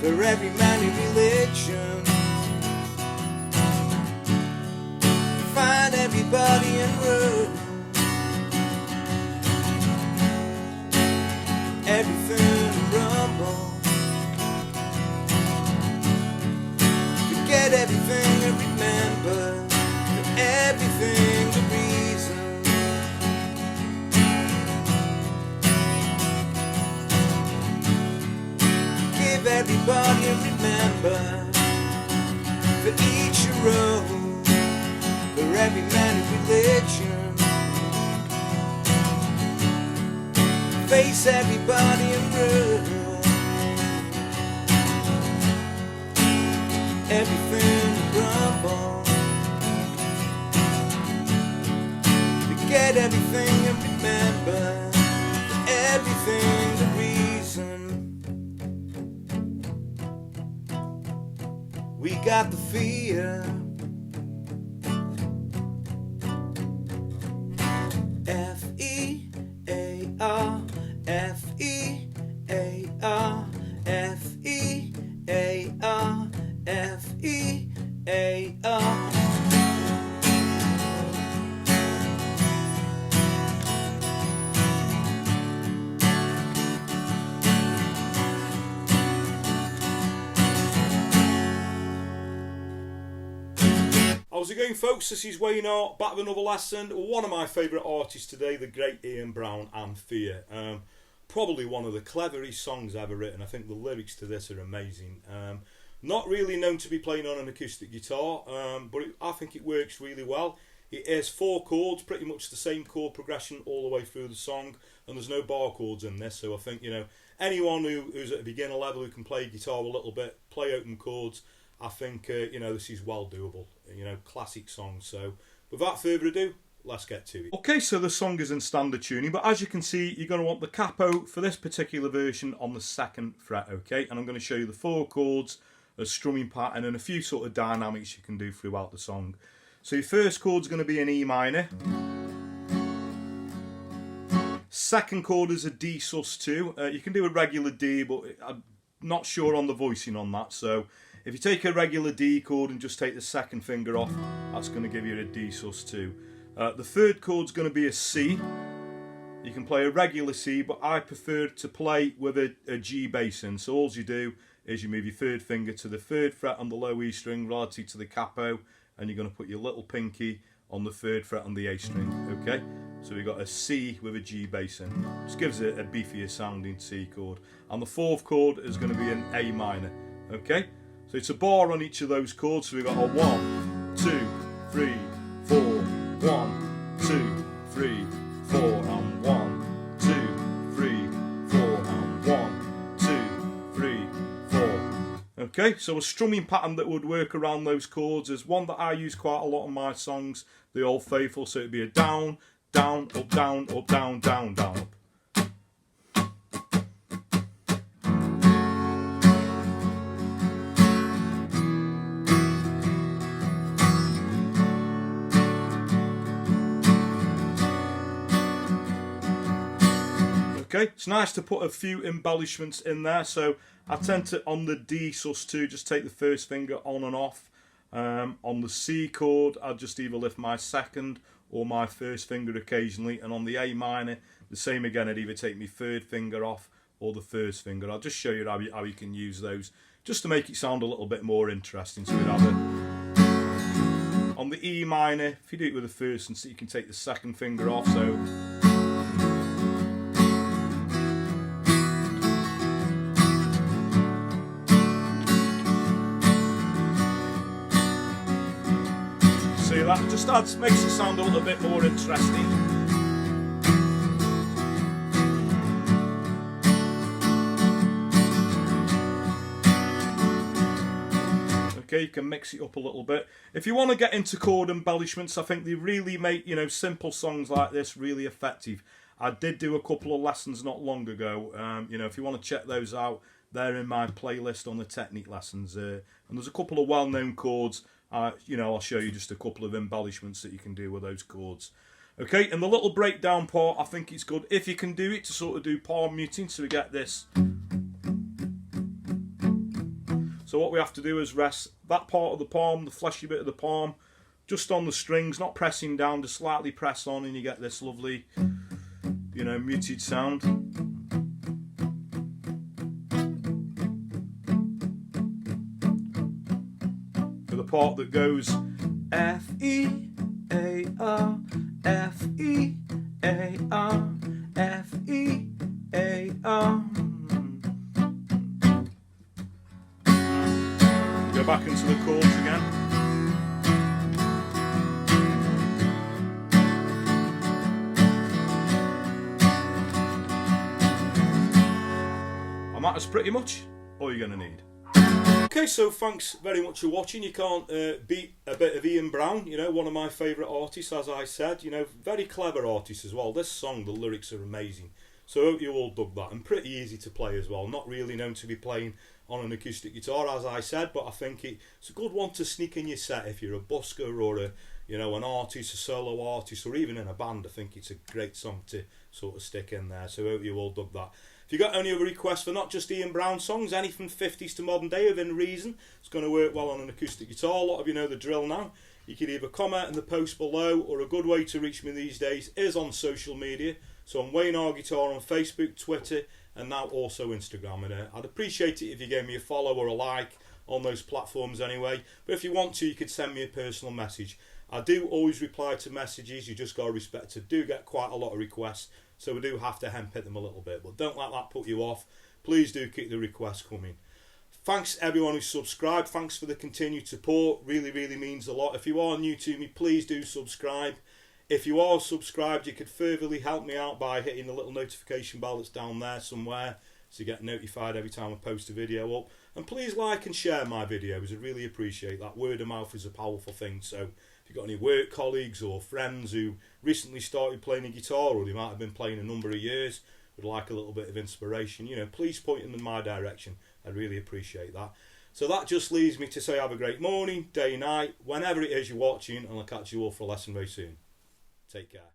for every man in religion. Find everybody in room. Everything rumble. Forget everything and remember everything the reason. Give everybody and remember for each your own, for every man in religion. Face everybody and rule everything rumble. Forget everything and remember everything the reason. We got the fear. F-E-A-R, F-E-A-R, F-E-A-R, F-E-A-R. How's it going, folks? This is Wayne-Art, back with another lesson. One of my favourite artists today, the great Ian Brown-F.E.A.R. Probably one of the cleverest songs ever written. I think the lyrics to this are amazing. Not really known to be playing on an acoustic guitar, but I think it works really well. It has 4 chords, pretty much the same chord progression all the way through the song, and there's no bar chords in this, so I think, you know, anyone who's at a beginner level who can play guitar a little bit, play open chords, I think, you know, this is well doable. You know, classic song. So, without further ado, let's get to it. Okay, so the song is in standard tuning, but as you can see, you're going to want the capo for this particular version on the 2nd fret, okay? And I'm going to show you the 4 chords, a strumming pattern, and a few sort of dynamics you can do throughout the song. So your first chord's going to be an E minor. Second chord is a D sus2. You can do a regular D, but I'm not sure on the voicing on that, so if you take a regular D chord and just take the 2nd finger off, that's going to give you a D sus2. The 3rd chord's going to be a C. You can play a regular C, but I prefer to play with a G bass in. So all you do is you move your 3rd finger to the 3rd fret on the low E string relative to the capo, and you're going to put your little pinky on the 3rd fret on the A string, okay? So we've got a C with a G bass in. Just gives it a beefier sounding C chord. And the 4th chord is going to be an A minor, okay? So it's a bar on each of those chords. So we've got a 1, 2, 3, 4, 1, 2, 3, 4, and 1, 2, 3, 4, and 1, 2, 3, 4. Okay, so a strumming pattern that would work around those chords is one that I use quite a lot on my songs, the Old Faithful. So it'd be a down, down, up, down, up, down, down, down, up. Okay, it's nice to put a few embellishments in there, so I tend to, on the D sus2, just take the 1st finger on and off. On the C chord, I'll just either lift my 2nd or my 1st finger occasionally, and on the A minor, the same again, I'd either take my 3rd finger off or the 1st finger. I'll just show you how you can use those, just to make it sound a little bit more interesting. So we'd have it on the E minor. If you do it with the 1st and C, you can take the 2nd finger off, so that just makes it sound a little bit more interesting. Okay, you can mix it up a little bit. If you want to get into chord embellishments, I think they really make, you know, simple songs like this really effective. I did do a couple of lessons not long ago. You know, if you want to check those out, they're in my playlist on the technique lessons. And there's a couple of well-known chords. You know, I'll show you just a couple of embellishments that you can do with those chords. Okay, and the little breakdown part, I think it's good if you can do it to sort of do palm muting, so we get this. So what we have to do is rest that part of the palm, the fleshy bit of the palm, just on the strings, not pressing down, just slightly press on, and you get this lovely, you know, muted sound. For the part that goes F-E-A-R, F-E-A-R, F-E-A-R. Go back into the chords again. And that is pretty much all you're going to need. Okay, so thanks very much for watching. You can't beat a bit of Ian Brown, you know, one of my favourite artists, as I said. You know, very clever artist as well. This song, the lyrics are amazing. So I hope you all dug that. And pretty easy to play as well. Not really known to be playing on an acoustic guitar, as I said, but I think it's a good one to sneak in your set if you're a busker or a, you know, an artist, a solo artist, or even in a band. I think it's a great song to sort of stick in there. So I hope you all dug that. If you got any other requests for not just Ian Brown songs, any from 50s to modern day within reason, it's going to work well on an acoustic guitar. A lot of you know the drill now. You can either comment in the post below, or a good way to reach me these days is on social media. So I'm Wayne R Guitar on Facebook, Twitter, and now also Instagram. And I'd appreciate it if you gave me a follow or a like on those platforms anyway. But if you want to, you could send me a personal message. I do always reply to messages. You just got to respect it. I do get quite a lot of requests, so we do have to hemp them a little bit. But don't let that put you off. Please do keep the requests coming. Thanks everyone who subscribed. Thanks for the continued support. Really, really means a lot. If you are new to me, please do subscribe. If you are subscribed, you could furtherly help me out by hitting the little notification bell that's down there somewhere, so you get notified every time I post a video up. And please like and share my videos. I really appreciate that. Word of mouth is a powerful thing. So if you've got any work colleagues or friends who recently started playing a guitar, or they might have been playing a number of years, would like a little bit of inspiration, you know, please point them in my direction. I really appreciate that. So that just leaves me to say have a great morning, day, night, whenever it is you're watching, and I'll catch you all for a lesson very soon. Take care.